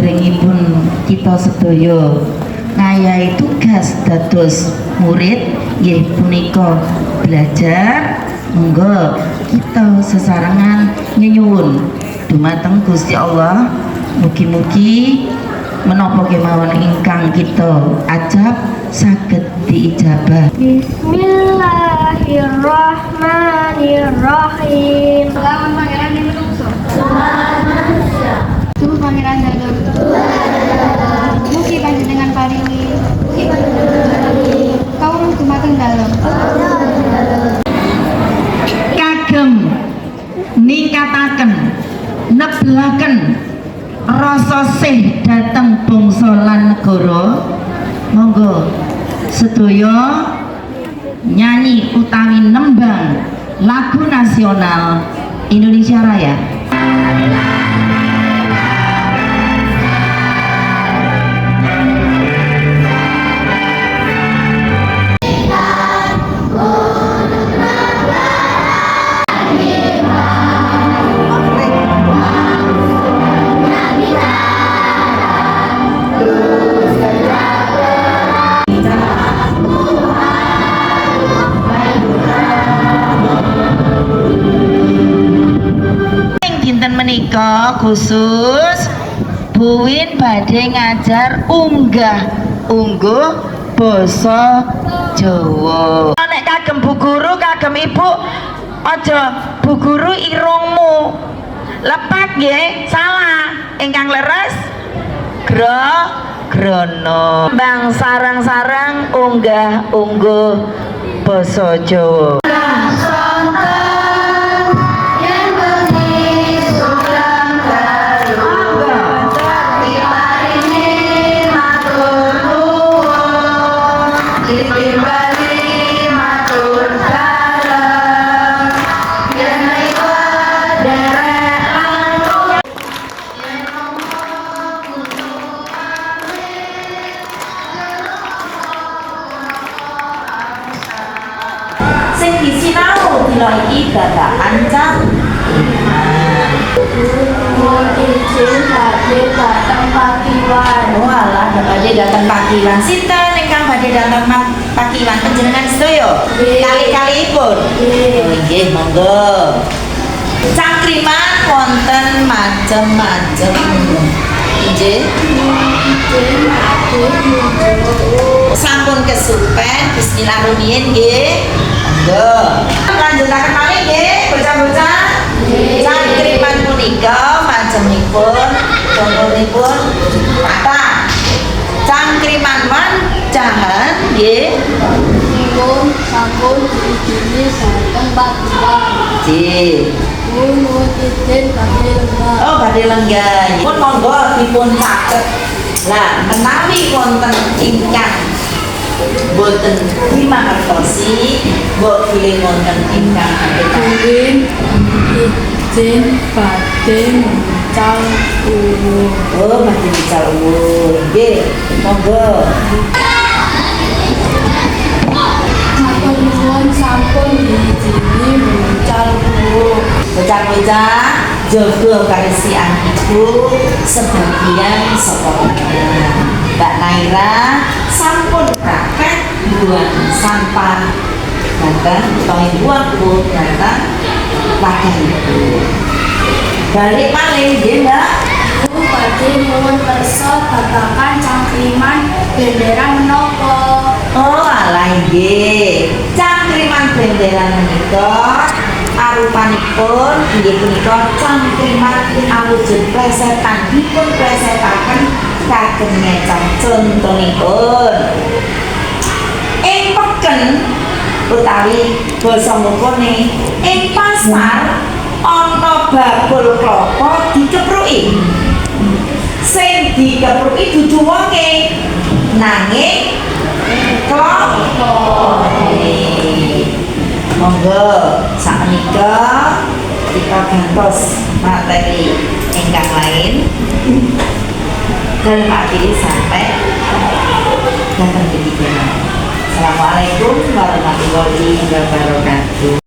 saderengipun kita sedaya ngayahi tugas dados murid nggih punika belajar, monggo kita sesarengan nyuwun dumateng Gusti Allah mugi-mugi menapa kemawon ingkang kita ajab saged diijabah. Bismillahirrahmanirrahim. Selamat pangeran di menungso. Suhu pangeran dalam. Mugi panjenengan paringi. Kaurung dumateng dalem. Kagem ningkataken nebelaken rasa sih dhateng bangsa lan negara, monggo sedaya nyanyi utawi nembang lagu nasional Indonesia Raya. Menika khusus Buwin badhe ngajar ungguh basa Jawa. Nek kagem Bu Guru kagem Ibu aja Bu Guru irungmu lepat nggih, salah. Ingkang leres grono bang sarang-sarang ungguh basa Jawa. Iki dadaan cang izin badhe dateng Pakiwan. Walah badhe dateng Pakiwan. Sinten ingkang badhe dateng Pakiwan panjenengan sedaya? Kali-kalipun. Nggih, monggo. Cangkriman wonten macem-macem. Nggih. Sampun kesupen bismillahirrahmanirrahim nggih. Lanjutaken malih nggih bocah-bocah. Cangkriman punika macemipun contohipun kata cangkriman mancahan nggih nyuwun sampun diizini dhateng Pakiwan. Nggih. Nuwun izin badhe lenggah. Oh, badhe lenggah. Pun monggo dipun caket. Lah menawi wonten ingkang boten dimangertosi, mbok bilih wonten ingkang Buwin izin badhe mucal uwuh. Oh, badhe mucal uwuh. Nggih, monggo. Matur nuwun sampun diizini mucal uwuh. Bocah-bocah jaga karesian ibu sebagian saka Mbak Naira sampun praktek buang sampah datang utawi buang uang datang wadah ibu. Balik malih nggih Mbak. Bu badhe nyuwun kersa babagan cangkriman bendera menapa? Oh alah nggih. Cangkriman bendera menika arupanipun inggih punika cangkriman awujud plesetan dipun plesetaken kagem ngecap contonipun ing peken utawi basa mukone ing pasar ana bakul klapa dikepruki. Sing dikepruki dudu wonge nanging klapa. Monggo sakmenika kita gantos materi ingkang lain dan akhiri sampai datang ke Assalamualaikum warahmatullahi wabarakatuh.